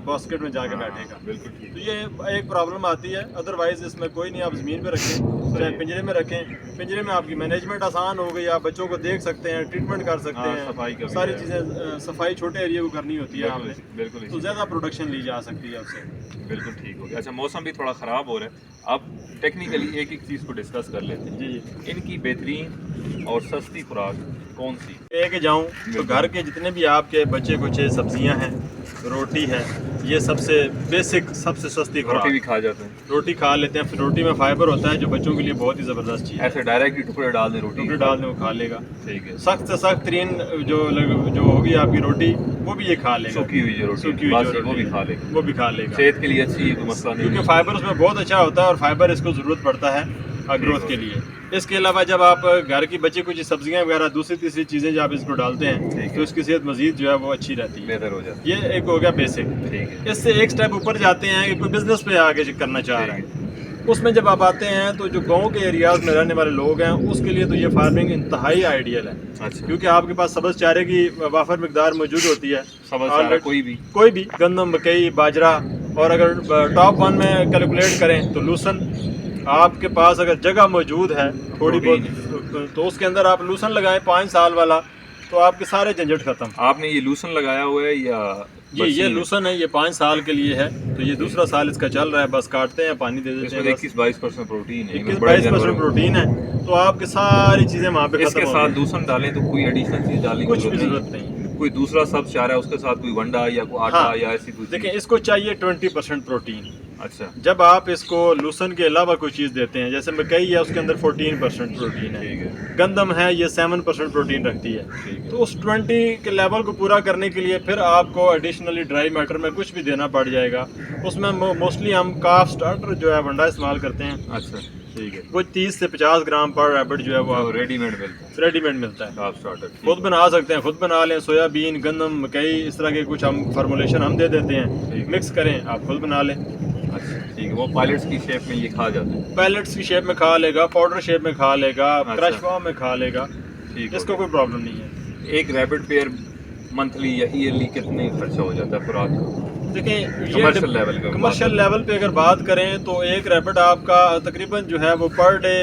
बास्केट में जाके बैठेगा। बिल्कुल ठीक। तो ये एक प्रॉब्लम आती है, अदरवाइज इसमें कोई नहीं। आप ज़मीन पे रखें, चाहे पिंजरे में रखें, पिंजरे में आपकी मैनेजमेंट आसान हो गई, आप बच्चों को देख सकते हैं, ट्रीटमेंट कर सकते हाँ, हैं, सफाई का भी सारी है। चीज़ें सफाई छोटे एरिया को करनी होती है आपने, बिल्कुल तो ज़्यादा प्रोडक्शन ली जा सकती है उससे। बिल्कुल ठीक हो गया। अच्छा, मौसम भी थोड़ा ख़राब हो रहा है, अब टेक्निकली एक एक चीज़ को डिस्कस कर लेते हैं। जी इनकी बेहतरीन और सस्ती खुराक कौन सी? लेके जाऊँ तो घर के जितने भी आपके बचे कुछ सब्जियां हैं, रोटी है, ये सबसे बेसिक सबसे सस्ती रोटी भी खुराक। खा जाते हैं? रोटी खा लेते हैं, फिर रोटी में फाइबर होता है जो बच्चों के लिए बहुत ही ज़बरदस्त चीज़ है। ऐसे डायरेक्ट ही टुकड़े डाल दें रोटी? रोटी डाल दें वो खा लेगा। ठीक है। सख्त से सख्त तरीन जो होगी आपकी रोटी, वो भी ये खा लेगा। सूखी हुई जो रोटी, सूखी हुई बासी, जो वो रोटी भी है, खा लेगा। वो भी खा लेगा। सेहत के लिए अच्छी है, कोई मसला नहीं क्योंकि है। फाइबर उसमें बहुत अच्छा होता है, और फाइबर इसको ज़रूरत पड़ता है ग्रोथ के लिए। इसके अलावा जब आप घर की बची कुछ सब्जियां वगैरह दूसरी तीसरी चीज़ें जब आप इसको डालते हैं तो इसकी सेहत मजीद जो है वो अच्छी रहती है। बेहतर हो जाती ये एक हो गया बेसिक। ठीक है। इससे एक स्टेप ऊपर जाते हैं कि कोई बिजनेस पे आगे करना चाह रहा है, उसमें जब आप आते हैं तो जो गांव के एरियाज में रहने वाले लोग हैं उसके लिए तो ये फार्मिंग इंतहाई आइडियल है, अच्छा, क्योंकि आपके पास सब्ज़ चारे की वाफर मिकदार मौजूद होती है। समझ आ रहा है, कोई भी गंदम, मकई, बाजरा, और अगर टॉप 1 में कैलकुलेट करें तो लूसन, आपके पास अगर जगह मौजूद है थोड़ी बहुत तो उसके अंदर आप लूसन लगाएं 5 साल वाला, तो आपके सारे झंझट खत्म। आपने ये लूसन लगाया हुआ है या जी ये लूसन है, ये 5 साल के लिए है, तो ये दूसरा साल इसका चल रहा है, बस काटते हैं, पानी दे देते हैं। 21-22% प्रोटीन है, 21-22% प्रोटीन है, तो आपकी सारी चीज़ें वहाँ पे इसके खत्म साथ हो गई। दूसरा डालें तो कोई एडिशनल चीज डालने की कुछ भी जरूरत नहीं। कोई दूसरा सब्ज चाह रहा है उसके साथ कोई वंडा या कोई आटा हाँ, या ऐसी कोई देखिए चीज़? इसको चाहिए 20% प्रोटीन। अच्छा जब आप इसको लूसन के अलावा कोई चीज़ देते हैं, जैसे मकई है उसके अंदर 14% प्रोटीन है, ठीक है गंदम है ये 7% प्रोटीन रखती है, ठीक है तो उस 20 के लेवल को पूरा करने के लिए फिर आपको एडिशनली ड्राई मैटर में कुछ भी देना पड़ जाएगा। उसमें मोस्टली हम काफ स्टार्टर जो है वंडा इस्तेमाल करते हैं, अच्छा ठीक है, वो 30 से 50 ग्राम पर रैबिट जो है वो वो रेडीमेड मिलता है रेडीमेड मिलता है। टॉप स्टार्टर, ठीक खुद बना सकते हैं, खुद बना लें, सोयाबीन गंदम मकई इस तरह के कुछ हम फार्मूलेशन हम दे देते हैं, ठीक। मिक्स करें आप खुद बना लें। है। अच्छा ठीक है, वो पायलट्स की शेप में ये खा जाते हैं, पैलेट्स की शेप में खा लेगा, पाउडर शेप में खा लेगा, अच्छा। क्रश फॉर्म में खा लेगा, ठीक है। इसको कोई प्रॉब्लम नहीं है। एक रैबिट पेयर मंथली या ईयरली कितने खर्चा हो जाता है खुराक का? देखिए Commercial level पे कमर्शियल लेवल पे अगर बात करें तो एक रैबिट आपका तकरीबन जो है वो पर डे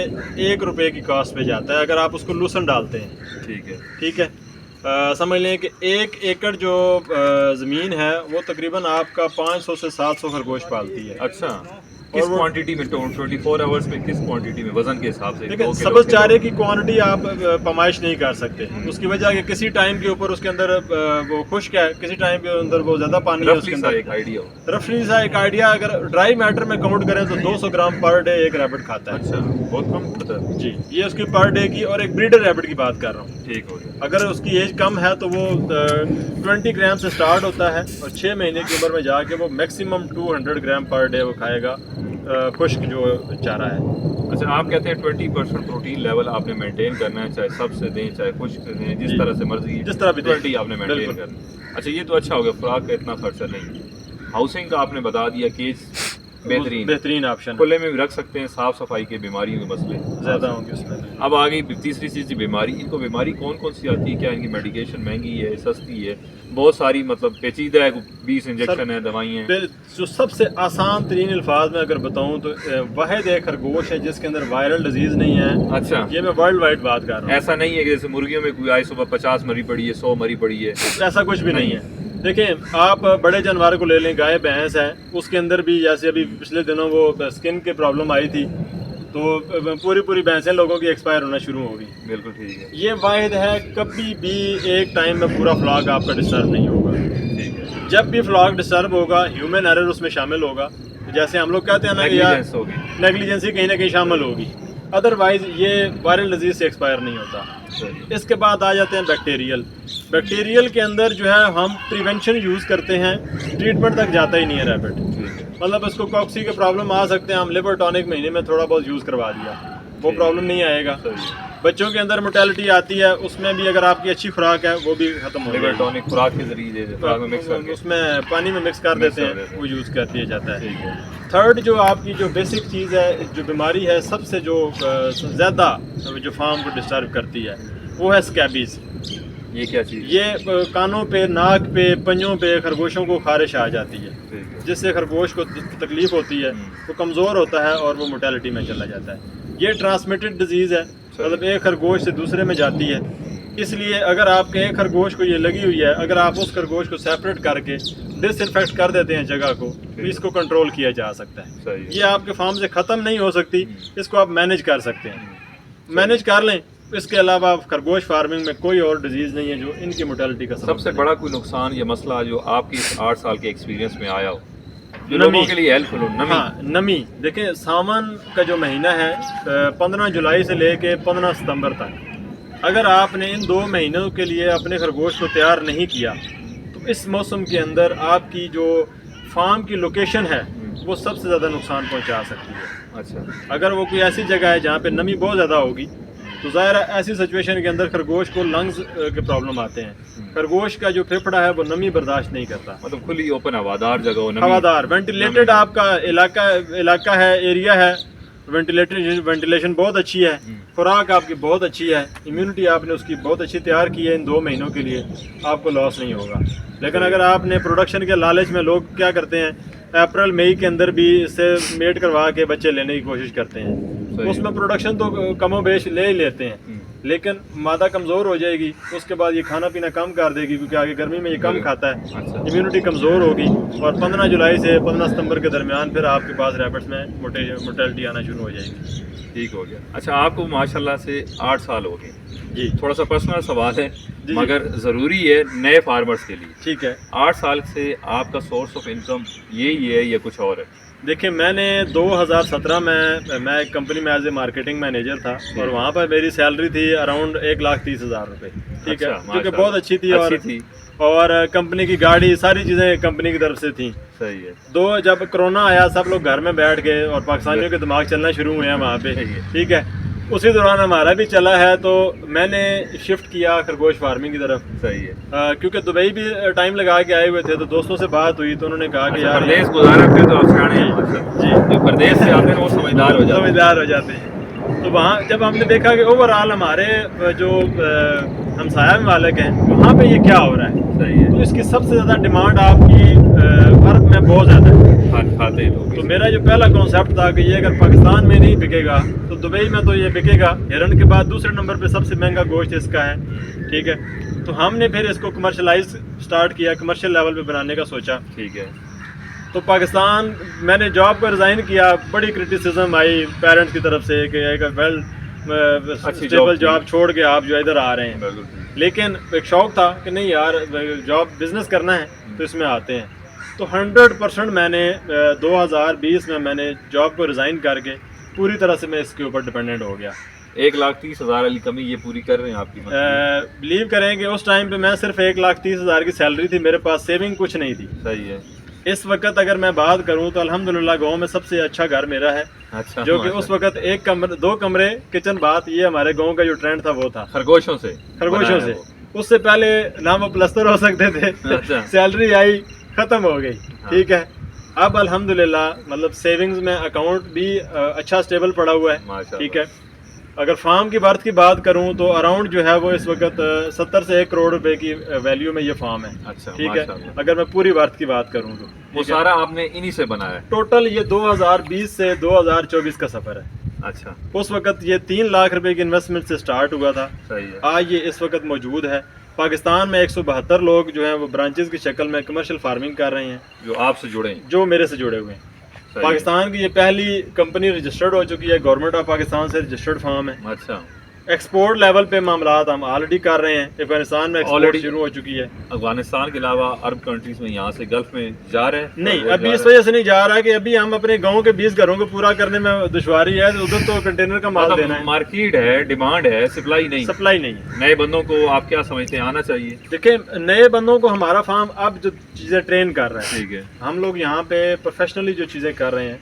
1 रुपए की कॉस्ट पे जाता है, अगर आप उसको लूसन डालते हैं। ठीक है ठीक है, समझ लें कि 1 एकड़ जो ज़मीन है वो तकरीबन आपका 500 से 700 खरगोश पालती है। अच्छा, किस क्वांटिटी में 24 आवर्स में किस क्वांटिटी में वजन के हिसाब से? देखिए 2 किलो सब्ज़ के चारे की क्वांटिटी आप पमाइश नहीं कर सकते, उसकी वजह कि किसी टाइम के ऊपर उसके अंदर वो खुश्क है, किसी टाइम के अंदर वो ज़्यादा पानी है उसके रफली सा अंदर। एक आइडिया हो। रफली सा एक आइडिया, अगर ड्राई मैटर में काउंट करें तो 200 ग्राम पर डे एक रैबिट खाता है। अच्छा बहुत कम पड़ता है, जी ये उसकी पर डे की, और एक ब्रीडर रैबिट की बात कर रहा हूँ। ठीक हो गया। अगर उसकी एज कम है तो वो 20 ग्राम से स्टार्ट होता है, और 6 महीने की उम्र में जाके वो मैक्सिमम 200 ग्राम पर डे वो खाएगा, खुश्क जो चारा है। अच्छा आप कहते हैं 20% प्रोटीन लेवल आपने मेंटेन करना है, चाहे सबसे दें चाहे कुछ दें, जिस जी। तरह से मर्जी जिस तरह भी दें। 20 आपने मेंटेन बिल्कुल। करना है। अच्छा ये तो अच्छा हो गया, खुराक का इतना खर्चा नहीं। हाउसिंग का आपने बता दिया, केज बेहतरीन ऑप्शन खुले में भी रख सकते हैं, साफ सफाई के बीमारियों के मसले ज़्यादा होंगे उसमें। अब आ गई तीसरी चीज़ बीमारी। इनको बीमारी कौन कौन सी आती है, क्या इनकी मेडिकेशन महंगी है सस्ती है? बहुत सारी मतलब पेचीदा है, 20 इंजेक्शन है, दवाइयाँ हैं। जो सबसे आसान तरीन अल्फाज में अगर बताऊं तो वाहिद एक खरगोश है जिसके अंदर वायरल डिजीज़ नहीं है। अच्छा ये मैं वर्ल्ड वाइड बात कर रहा हूँ, ऐसा नहीं है कि जैसे मुर्गियों में कोई आई सुबह 50 मरी पड़ी है, 100 मरी पड़ी है? ऐसा कुछ भी नहीं है। देखें आप बड़े जानवर को ले लें, गाय भैंस है, उसके अंदर भी जैसे अभी पिछले दिनों वो स्किन की प्रॉब्लम आई थी, तो पूरी भैंसें लोगों की एक्सपायर होना शुरू हो गई। बिल्कुल ठीक है, ये वाहिद है, कभी भी एक टाइम में पूरा फ्लॉक आपका डिस्टर्ब नहीं होगा। ठीक है। जब भी फ्लॉक डिस्टर्ब होगा ह्यूमन एरर उसमें शामिल होगा, जैसे हम लोग कहते हैं ना कि यार Negligence होगी। नेग्लिजेंसी कहीं ना कहीं शामिल होगी, अदरवाइज ये वायरल डिजीज से एक्सपायर नहीं होता। सही। इसके बाद आ जाते हैं बैक्टीरियल के अंदर जो है हम प्रिवेंशन यूज़ करते हैं, ट्रीटमेंट तक जाता ही नहीं है रैबिट। ठीक है। मतलब उसको कॉक्सी के प्रॉब्लम आ सकते हैं, हम लिवर टॉनिक महीने में थोड़ा बहुत यूज़ करवा दिया, वो ठीक। प्रॉब्लम नहीं आएगा। सही है। बच्चों के अंदर मोर्टेलिटी आती है, उसमें भी अगर आपकी अच्छी खुराक है वो भी खत्म हो लिवर जाएगी। टॉनिक खुराक के जरिए दे दे, खुराक में मिक्स करके। उसमें पानी में मिक्स कर मिक्स देते कर देते हैं, हैं। वो यूज़ कर दिया जाता है। ठीक है। थर्ड जो आपकी जो बेसिक चीज़ है, जो बीमारी है सबसे जो ज़्यादा जो फार्म को डिस्टर्ब करती है, वो है स्कैबीज़। ये क्या चीज़? ये कानों पे, नाक पे, पंजों पे खरगोशों को खारिश आ जाती है, ठीक है। जिससे खरगोश को तकलीफ होती है, वो कमज़ोर होता है और वो मोर्टेलिटी में चला जाता है। ये ट्रांसमिटेड डिजीज़ है, मतलब एक खरगोश से दूसरे में जाती है। इसलिए अगर आपके एक खरगोश को ये लगी हुई है, अगर आप उस खरगोश को सेपरेट करके डिसइंफेक्ट कर देते हैं जगह को, तो इसको कंट्रोल किया जा सकता है। सही है। ये आपके फार्म से ख़त्म नहीं हो सकती, इसको आप मैनेज कर सकते हैं, मैनेज कर लें। इसके अलावा खरगोश फार्मिंग में कोई और डिजीज़ नहीं है जो इनकी मोर्टेलिटी का सबसे बने। बड़ा कोई नुकसान या मसला जो आपकी इस 8 साल के एक्सपीरियंस में आया हो, जो नमी। लोगों के लिए हेल्पफुल हो? नमी। हाँ, नमी। देखें सावन का जो महीना है 15 जुलाई से लेके 15 सितंबर तक, अगर आपने इन 2 महीनों के लिए अपने खरगोश को तैयार नहीं किया तो इस मौसम के अंदर आपकी जो फार्म की लोकेशन है वो सबसे ज़्यादा नुकसान पहुंचा सकती है। अच्छा। अगर वो कोई ऐसी जगह है जहाँ पे नमी बहुत ज़्यादा होगी तो ज़ाहिर है ऐसी सिचुएशन के अंदर खरगोश को लंग्स के प्रॉब्लम आते हैं। खरगोश का जो फेफड़ा है वो नमी बर्दाश्त नहीं करता। मतलब खुली ओपन हवादार जगह हो, नमी। हवादार वेंटिलेटेड आपका इलाका है, एरिया है, वेंटिलेशन बहुत अच्छी है, खुराक आपकी बहुत अच्छी है, इम्यूनिटी आपने उसकी बहुत अच्छी तैयार की है, इन 2 महीनों के लिए आपको लॉस नहीं होगा। लेकिन अगर आपने प्रोडक्शन के लालच में, लोग क्या करते हैं अप्रैल मई के अंदर भी इससे मेट करवा के बच्चे लेने की कोशिश करते हैं, उसमें प्रोडक्शन तो कमो बेश ले ही लेते हैं, लेकिन मादा कमज़ोर हो जाएगी, उसके बाद ये खाना पीना कम कर देगी क्योंकि आगे गर्मी में ये कम खाता है, अच्छा। इम्यूनिटी कमज़ोर होगी और 15 जुलाई से 15 सितंबर के दरमियान फिर आपके पास रैबिट्स में मोर्टेलिटी आना शुरू हो जाएगी। ठीक हो गया। अच्छा, आपको माशाल्लाह से 8 साल हो गए जी। थोड़ा सा पर्सनल सवाल है जी। मगर ज़रूरी है नए फार्मर्स के लिए। ठीक है। 8 साल से आपका सोर्स ऑफ इनकम यही है या कुछ और है? देखिए, मैंने 2017 में मैं एक कंपनी में एज ए मार्केटिंग मैनेजर था और वहाँ पर मेरी सैलरी थी अराउंड 1,30,000 रुपये। ठीक है, अच्छा, जो कि माशाल्लाह। बहुत अच्छी थी और कंपनी की गाड़ी सारी चीज़ें कंपनी की तरफ से थी। सही है। जब कोरोना आया सब लोग घर में बैठ गए और पाकिस्तानियों के दिमाग चलना शुरू हुए हैं वहाँ पे। ठीक है, उसी दौरान हमारा भी चला है तो मैंने शिफ्ट किया खरगोश फार्मिंग की तरफ। सही है। क्योंकि दुबई भी टाइम लगा के आए हुए थे तो दोस्तों से बात हुई तो उन्होंने कहा कि यार परदेश गुजारा फिर तो आप सियाने हैं। जी, जो परदेश से आते हैं वो समझदार हो जाते हैं। तो वहाँ जब हमने देखा कि ओवरऑल हमारे जो हमसाया मालिक हैं वहाँ पे ये क्या हो रहा है, सही है। तो इसकी सबसे ज़्यादा डिमांड आपकी भारत में बहुत ज़्यादा है। खाते लोग। तो मेरा जो पहला कॉन्सेप्ट था कि ये अगर पाकिस्तान में नहीं बिकेगा तो दुबई में तो ये बिकेगा। हिरन के बाद दूसरे नंबर पे सबसे महंगा गोश्त इसका है। ठीक है, तो हमने फिर इसको कमर्शलाइज स्टार्ट किया, कमर्शियल लेवल पे बनाने का सोचा। ठीक है। तो पाकिस्तान मैंने जॉब पर रिज़ाइन किया, बड़ी क्रिटिसिज्म आई पेरेंट्स की तरफ से कि एक वेल स्टेबल जॉब छोड़ के आप जो इधर आ रहे हैं। लेकिन एक शौक था कि नहीं यार जॉब बिजनेस करना है तो इसमें आते हैं। तो 100% मैंने 2020 में मैंने जॉब को रिज़ाइन करके पूरी तरह से मैं इसके ऊपर डिपेंडेंट हो गया। 1,30,000 वाली कमी ये पूरी कर रहे हैं आपकी? बिलीव करें कि उस टाइम पे मैं सिर्फ 1,30,000 की सैलरी थी, मेरे पास सेविंग कुछ नहीं थी। सही है। इस वक्त अगर मैं बात करूं तो अल्हम्दुलिल्लाह गांव में सबसे अच्छा घर मेरा है। अच्छा, जो कि उस वक्त 2 कमरे किचन बाथ, ये हमारे गांव का जो ट्रेंड था वो था खरगोशों से। उससे पहले ना वो प्लस्तर हो सकते थे। अच्छा। सैलरी आई खत्म हो गई। ठीक है, अब अल्हम्दुलिल्लाह मतलब सेविंग्स में अकाउंट भी अच्छा स्टेबल पड़ा हुआ है। ठीक है, अगर फार्म की वर्थ की बात करूं तो अराउंड जो है वो इस वक्त 70 से 1 करोड़ रुपए की वैल्यू में ये फार्म है। अच्छा, ठीक है, अगर मैं पूरी वर्थ की बात करूं तो वो सारा आपने इन्हीं से बनाया है? टोटल ये 2020 से 2024 का सफर है। अच्छा। उस वक्त ये 3 लाख रुपए की इन्वेस्टमेंट से स्टार्ट हुआ था। सही है। आज ये इस वक्त मौजूद है पाकिस्तान में। 172 लोग जो हैं वो ब्रांचेस की शक्ल में कमर्शियल फार्मिंग कर रहे हैं जो आपसे जुड़े हैं, जो मेरे से जुड़े हुए हैं। पाकिस्तान की ये पहली कंपनी रजिस्टर्ड हो चुकी है, गवर्नमेंट ऑफ पाकिस्तान से रजिस्टर्ड फार्म है। अच्छा। एक्सपोर्ट लेवल पे मामलात हम ऑलरेडी कर रहे हैं। अफगानिस्तान में एक्सपोर्ट शुरू हो चुकी है। अफगानिस्तान के अलावा अरब कंट्रीज में, यहाँ से गल्फ में जा रहे हैं? नहीं, अभी इस वजह से नहीं जा रहा है कि अभी हम अपने गांव के 20 घरों को पूरा करने में दुश्वारी है, तो उधर तो कंटेनर का माल देना है। मार्केट है, डिमांड है, सप्लाई नहीं नहीं है। नए बंदों को आप क्या समझते हैं आना चाहिए? देखिए, नए बंदों को हमारा फार्म अब जो चीज़ें ट्रेन कर रहा है। ठीक है, हम लोग यहाँ पे प्रोफेशनली जो चीज़ें कर रहे हैं,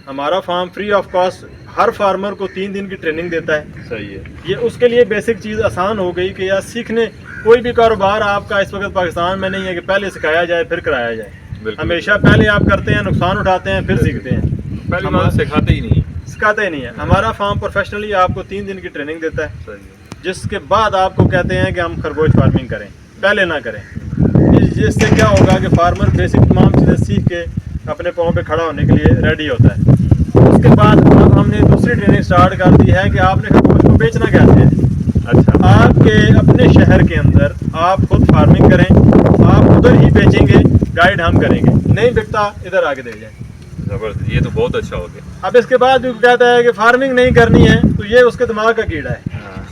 हमारा फार्म फ्री ऑफ कॉस्ट हर फार्मर को 3 दिन की ट्रेनिंग देता है। सही है। ये उसके लिए बेसिक चीज़ आसान हो गई कि यार सीखने, कोई भी कारोबार आपका इस वक्त पाकिस्तान में नहीं है कि पहले सिखाया जाए फिर कराया जाए। हमेशा पहले आप करते हैं, नुकसान उठाते हैं, फिर सीखते हैं। पहले हम सिखाते ही नहीं है। हमारा फार्म प्रोफेशनली आपको 3 दिन की ट्रेनिंग देता है। सही है। जिसके बाद आपको कहते हैं कि हम खरगोश फार्मिंग करें, पहले ना करें। जिससे क्या होगा कि फार्मर बेसिक तमाम चीज़ें सीख के अपने पाँव पे खड़ा होने के लिए रेडी होता है। उसके बाद अब हमने दूसरी ट्रेनिंग स्टार्ट कर दी है कि आपने खरगोश को बेचना कैसे है। अच्छा, आपके अपने शहर के अंदर आप खुद फार्मिंग करें, आप उधर ही बेचेंगे, गाइड हम करेंगे, नहीं बिकता इधर आके दे जाए। जबरदस्त, ये तो बहुत अच्छा हो गया। अब इसके बाद जो कहता है कि फार्मिंग नहीं करनी है तो ये उसके दिमाग का कीड़ा है।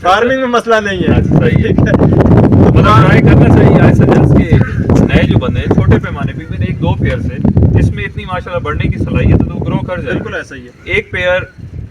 फार्मिंग में मसला नहीं है। सही है। मतलब ट्राई करना चाहिए। आई सजेस्ट के नए जो बंदे हैं छोटे पैमाने पे 1-2 पेयर से, इसमें इतनी माशाल्लाह बढ़ने की सलाहियत है तो ग्रो कर जाए। बिल्कुल ऐसा ही है। एक पेयर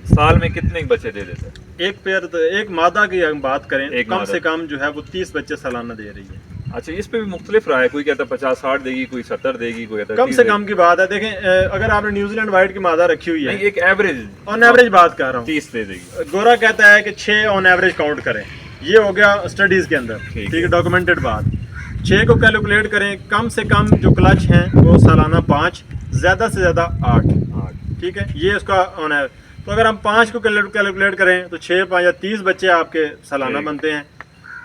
साल में कितने बच्चे दे देते हैं? एक पेयर तो एक मादा की हम बात करें, कम से कम जो है वो 30 बच्चे सालाना दे रही है। अच्छा, इस पे भी मुख्तलिफ रहा है, कोई कहता है 50-60 देगी, कोई 70 देगी, कोई कहता है कम से कम की बात है। देखें, अगर आपने न्यूजीलैंड वाइट की मादा रखी हुई है, नहीं, एक एवरेज ऑन एवरेज बात कर रहा हूँ, 30 दे देगी। गोरा कहता है कि 6 ऑन एवरेज काउंट करें। ये हो गया स्टडीज के अंदर, ठीक है, डॉक्यूमेंटेड बात। 6 को कैलकुलेट करें, कम से कम जो क्लच हैं वो सालाना 5, ज़्यादा से ज़्यादा 8। ठीक है, ये उसका ऑन एवरेज। तो अगर हम 5 को कैलकुलेट करें तो 6, 5 या 30 बच्चे आपके सालाना बनते हैं।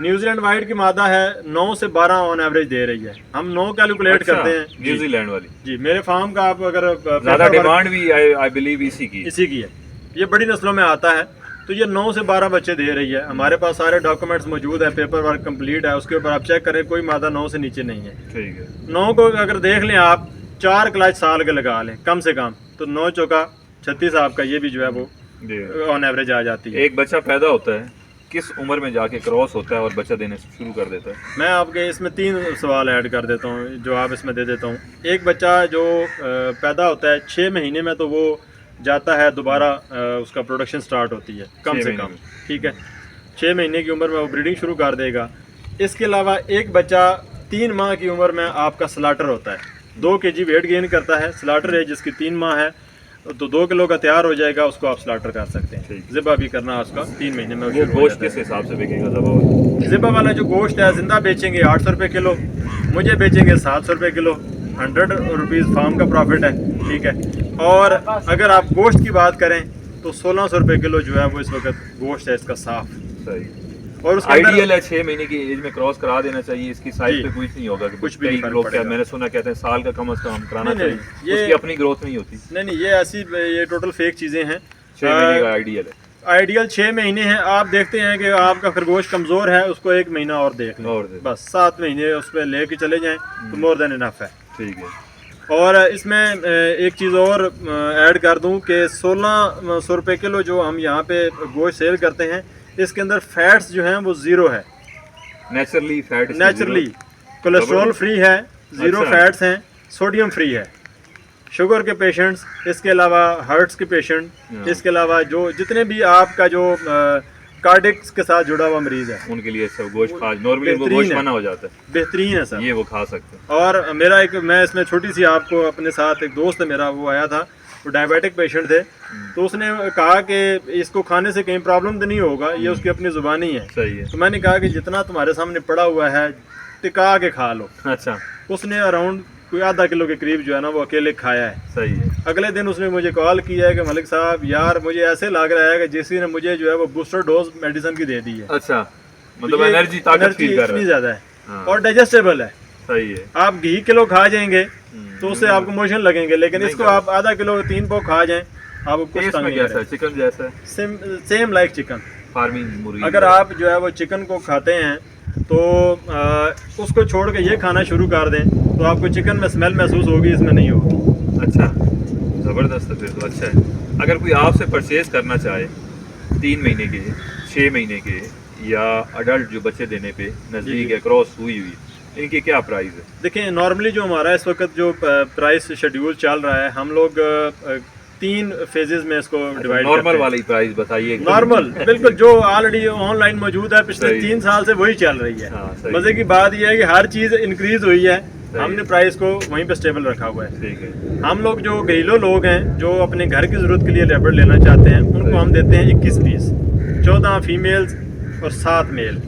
न्यूजीलैंड वाइट की मादा है 9 से 12 ऑन एवरेज दे रही है। हम 9 कैलकुलेट करते हैं। न्यूजीलैंड वाली जी, मेरे फार्म का आप अगर ज़्यादा डिमांड भी आई बिलीव इसी की है। ये बड़ी नस्लों में आता है तो ये 9 से 12 बच्चे दे रही है। हमारे पास सारे डॉक्यूमेंट्स मौजूद है, पेपर वर्क कंप्लीट है, उसके ऊपर आप चेक करें, कोई मादा 9 से नीचे नहीं है। ठीक है। 9 को अगर देख लें आप, 4 क्लच साल के लगा लें कम से कम, तो 9 चौका 36 आपका ये भी जो है वो ऑन एवरेज आ जाती है। एक बच्चा पैदा होता है, किस उम्र में जाके क्रॉस होता है और बच्चा देने शुरू कर देता है? मैं आपके इसमें 3 सवाल ऐड कर देता हूँ, जवाब इसमें दे देता हूँ। एक बच्चा जो पैदा होता है 6 महीने में, तो वो जाता है दोबारा, उसका प्रोडक्शन स्टार्ट होती है कम से कम, ठीक है। 6 महीने की उम्र में वो ब्रीडिंग शुरू कर देगा। इसके अलावा एक बच्चा 3 माह की उम्र में आपका स्लाटर होता है, 2 kg वेट गेन करता है। स्लाटर है जिसकी 3 माह है, तो 2 किलो का तैयार हो जाएगा, उसको आप स्लाटर कर सकते हैं। ज़िबा भी करना है उसका 3 महीने में। वो गोश्त किस हिसाब से बिकेगा ज़िबा वाला? ज़िबा वाला जो गोश्त है, जिंदा बेचेंगे 800 रुपये किलो, मुझे बेचेंगे 700 रुपये किलो, 100 रुपीज़ फार्म का प्रॉफिट है, ठीक है। और अगर आप गोश्त की बात करें तो 1600 रुपये किलो जो है वो इस वक्त गोश्त है इसका साफ। सही। और उसके आइडियल है 6 महीने की एज में क्रॉस करा देना चाहिए। इसकी साइज पे कुछ नहीं होगा, कुछ भी कई नहीं लोग फर्क क्या, पड़ेगा। मैंने सुना कहते हैं साल का कम से कम कराना नहीं, चाहिए, ये- उसकी अपनी ग्रोथ नहीं होती। नहीं, ये ऐसी, ये टोटल फेक चीज़ें हैं। 6 महीने का आइडियल है। आइडियल 6 महीने हैं। आप देखते हैं कि आपका खरगोश कमज़ोर है, उसको 1 महीना और देख लें, और देख। बस 7 महीने उस पर ले के चले जाएँ तो मोर देन इनफ है। ठीक है। और इसमें एक चीज़ और ऐड कर दूं कि 1600 रुपये किलो जो हम यहाँ पे गोश्त सेल करते हैं, इसके अंदर फैट्स जो हैं वो 0 है, naturally fat, naturally cholesterol free है, 0 अच्छा। फैट्स हैं, सोडियम फ्री है। शुगर के पेशेंट्स, इसके अलावा हार्ट्स के पेशेंट, इसके अलावा जो जितने भी आपका जो कार्डिक्स के साथ जुड़ा हुआ मरीज है, उनके लिए सब गोश्त खा, नॉर्मली वो बेहतरीन गोश्त है। मना हो जाता है, बेहतरीन है सर। ये वो खा सकते हैं। और मेरा एक, मैं इसमें छोटी सी आपको अपने साथ, एक दोस्त है मेरा, वो आया था, वो डायबिटिक पेशेंट थे, तो उसने कहा कि इसको खाने से कहीं प्रॉब्लम तो नहीं होगा, ये उसकी अपनी ज़ुबानी है। सही है। तो मैंने कहा कि जितना तुम्हारे सामने पड़ा हुआ है टिका के खा लो। अच्छा, उसने अराउंड कोई आधा किलो के करीब जो है ना वो अकेले खाया है। सही है। अगले दिन उसने मुझे कॉल किया है कि मलिक साहब यार मुझे ऐसे लग रहा है कि जिसी ने मुझे जो है वो बूस्टर डोज मेडिसिन की दे दी है। अच्छा, मतलब तो ये एनर्जी ताकत फील कर रहा इतनी है। ज़्यादा है हाँ। और डाइजेस्टेबल है। सही है। आप घी किलो खा जाएंगे तो उससे आपको मोशन लगेंगे, लेकिन नहीं इसको करें। आप आधा किलो 3 पाव खा जाएं आपको कुछ टेस्ट तंग में नहीं कैसा है? करेगा। चिकन जैसा है? Same like chicken. फार्मिंग मुर्गी। अगर आप जो है वो चिकन को खाते हैं तो उसको छोड़ के ये खाना शुरू कर दें तो आपको चिकन में स्मेल महसूस होगी, इसमें नहीं होगी। अच्छा, ज़बरदस्त है, फिर तो अच्छा है। अगर कोई आपसे परचेज करना चाहे 3 महीने के, 6 महीने के या अडल्ट जो बच्चे देने पे नज़दीक है, क्रॉस हुई हुई, इनकी क्या प्राइस है? देखिए नॉर्मली जो हमारा इस वक्त जो प्राइस शेड्यूल चल रहा है, हम लोग 3 फेजेस में इसको डिवाइड नॉर्मल वाली प्राइस बताइए। नॉर्मल बिल्कुल जो ऑलरेडी ऑनलाइन मौजूद है, पिछले सही। 3 साल से वही चल रही है। हाँ, सही। मजे की बात यह है कि हर चीज़ इंक्रीज हुई है, हमने प्राइस को वहीं पे स्टेबल रखा हुआ है। ठीक है। हम लोग जो घरेलू लोग हैं जो अपने घर की ज़रूरत के लिए लेबर लेना चाहते हैं, उनको हम देते हैं 21 पीस, 14 फीमेल्स और 7 मेल,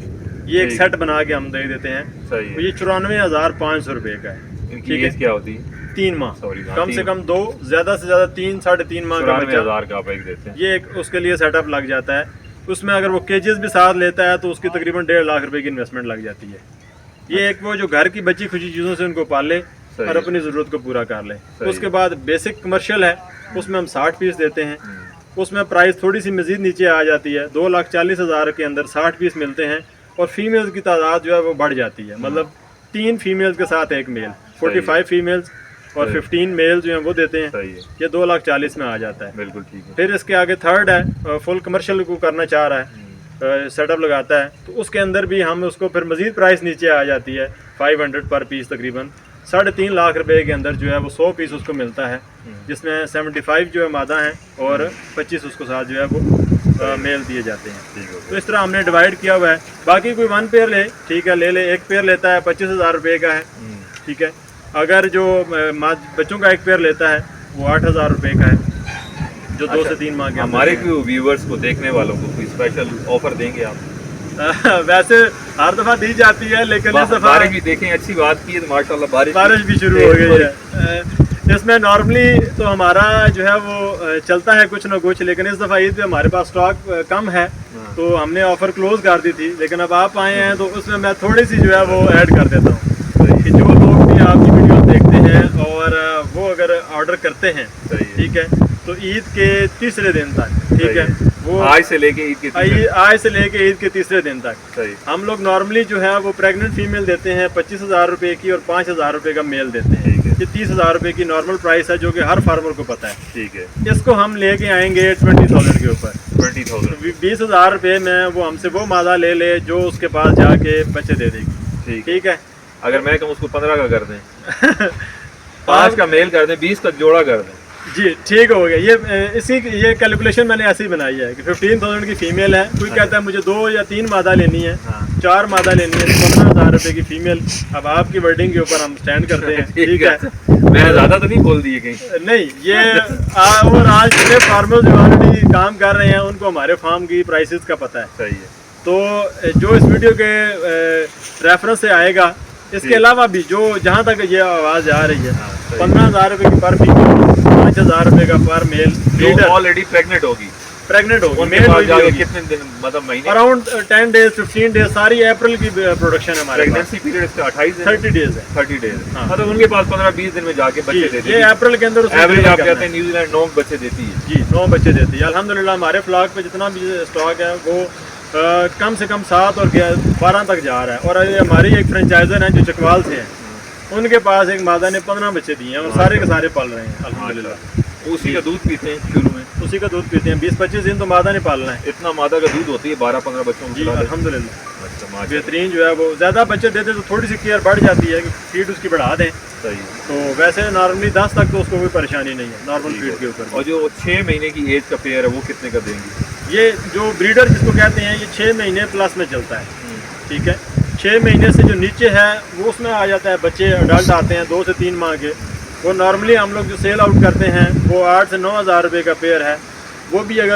ये एक ठीक। सेट बना के हम दे देते हैं। सही तो है। ये 94,500 रुपये का है। इनकी ठीक है। एज क्या होती है? 3 माह, Sorry, हाँ, कम से 3 कम 2, ज़्यादा से ज़्यादा 3, 3.5 माह का बच्चा, 94,000 का आप एक देते हैं। ये एक उसके लिए सेटअप लग जाता है। उसमें अगर वो केजेस भी साथ लेता है तो उसकी तकरीबन 1.5 लाख रुपए की इन्वेस्टमेंट लग जाती है। ये एक वो जो घर की बची खुची चीज़ों से उनको पाले सही और है। अपनी ज़रूरत को पूरा कर ले। सही उसके है। बाद बेसिक कमर्शियल है, उसमें हम 60 पीस देते हैं। उसमें प्राइस थोड़ी सी मज़ीद नीचे आ जाती है, 2,40,000 के अंदर 60 पीस मिलते हैं और फीमेल्स की तादाद जो है वो बढ़ जाती है, मतलब 3 फीमेल्स के साथ 1 मेल, 45 फीमेल्स और सही। 15 मेल जो हैं वो देते हैं। सही है, ये 2,40,000 में आ जाता है। बिल्कुल ठीक है। फिर इसके आगे थर्ड है, फुल कमर्शियल को करना चाह रहा है, सेटअप लगाता है, तो उसके अंदर भी हम उसको फिर मज़ीद प्राइस नीचे आ जाती है, 500 पर पीस, तकरीबन 3.5 लाख रुपए के अंदर जो है वो 100 पीस उसको मिलता है, जिसमें 75 जो है मादा हैं और 25 उसको साथ जो है वो मेल दिए जाते हैं। ठीक हो तो गया। इस तरह हमने डिवाइड किया हुआ है। बाकी कोई 1 पेयर ले, ठीक है, ले, एक पेयर लेता है 25,000 रुपये का है, ठीक है। अगर जो बच्चों का 1 पेयर लेता है वो 8,000 रुपये का है, जो 2 से 3 माह के अंदर हमारे है। व्यूवर्स को, देखने वालों को कोई स्पेशल ऑफर देंगे आप? वैसे हर दफ़ा दी जाती है, लेकिन इस दफ़ा बारिश भी देखें, अच्छी बात की है तो माशाल्लाह बारिश भी शुरू हो गई है। इसमें नॉर्मली तो हमारा जो है वो चलता है कुछ ना कुछ, लेकिन इस दफ़ा ईद पे हमारे पास स्टॉक कम है तो हमने ऑफ़र क्लोज कर दी थी, लेकिन अब आप आए हैं तो उसमें मैं थोड़ी सी जो है वो ऐड कर देता हूँ कि जो लोग भी आपकी वीडियो देखते हैं और वो अगर ऑर्डर करते हैं, सही है। ठीक है, तो ईद के तीसरे दिन तक, ठीक है, वो आज से लेके ईद के आज से लेके ईद के तीसरे दिन तक। सही। हम लोग नॉर्मली जो है वो प्रेग्नेंट फीमेल देते हैं 25,000 रुपए की और 5,000 रुपए का मेल देते हैं। ठीक है। ये 30,000 रुपए की नॉर्मल प्राइस है जो कि हर फार्मर को पता है। ठीक है। इसको हम लेके आएंगे 20,000 के ऊपर। 20,000 20,000 रुपए में वो हमसे वो मादा ले ले जो उसके पास जाके बच्चे दे देगी। ठीक है। अगर मैं कहूँ उसको 15 का कर दें 5 का मेल कर दें, 20 का जोड़ा कर दें। जी ठीक हो गया। ये कैलकुलेशन मैंने ऐसे ही बनाई है कि 15,000 की फीमेल है। कोई कहता है मुझे 2 या 3 मादा लेनी है, 4 मादा लेनी है, 15,000 रुपए की फीमेल। अब आपकी वर्डिंग के ऊपर हम स्टैंड करते हैं। ठीक है। मैं ज़्यादा तो नहीं बोल दिए कहीं? नहीं, ये और आज जितने फार्मर्स जो ऑलरेडी काम कर रहे हैं उनको हमारे फार्म की प्राइसेस का पता है। सही है। तो जो इस वीडियो के रेफरेंस से आएगा, इसके अलावा भी जो जहाँ तक ये आवाज़ आ रही है 15,000 रुपए की पर फीमेल, 5,000 रुपए का पर मेल जो ऑलरेडी प्रेग्नेंट होगी मेल होगी कितने दिन, मतलब महीने? अराउंड 10 डेज 15 डेज, सारी अप्रैल की प्रोडक्शन है हमारे। प्रेगनेंसी पीरियड इसका 28 दिन 30 डेज है। 30 डेज। हाँ। मतलब उनके पास 15-20 दिन में जाके बच्चे देते हैं। ये अप्रैल के अंदर एवरेज आप कहते हैं न्यूजीलैंड 9 बच्चे देती है। जी 9 बच्चे देती है। अल्हम्दुलिल्लाह हमारे फ्लॉक पे जितना भी स्टॉक है वो कम से कम 7 और 12 तक जा रहा है। और ये हमारी एक फ्रेंचाइजर है जो चकवाल से हैं, उनके पास एक मादा ने 15 बच्चे दिए हैं और सारे के सारे पल रहे हैं अल्हम्दुलिल्लाह। उसी का दूध पीते हैं शुरू में, उसी का दूध पीते हैं। 20-25 दिन तो मादा ने पालना है। इतना मादा का दूध होती है 12-15 बच्चों जी को। अल्हम्दुलिल्लाह अच्छा माशाल्लाह। बेहतरीन जो है वो। ज़्यादा बच्चे देते तो थोड़ी सी केयर बढ़ जाती है कि फीड उसकी बढ़ा दें। सही। तो वैसे नॉर्मली 10 तक तो उसको कोई परेशानी नहीं है नॉर्मल फीड के ऊपर। और जो 6 महीने की एज का पेयर है वो कितने का देंगे? ये जो ब्रीडर जिसको कहते हैं ये 6 महीने प्लस में चलता है। ठीक है। 6 महीने से जो नीचे है वो उसमें आ जाता है बच्चे अडल्ट आते हैं 2 से 3 माह के। वो नॉर्मली हम लोग जो सेल आउट करते हैं वो 8 से 9 हज़ार रुपये का पेयर है। वो भी अगर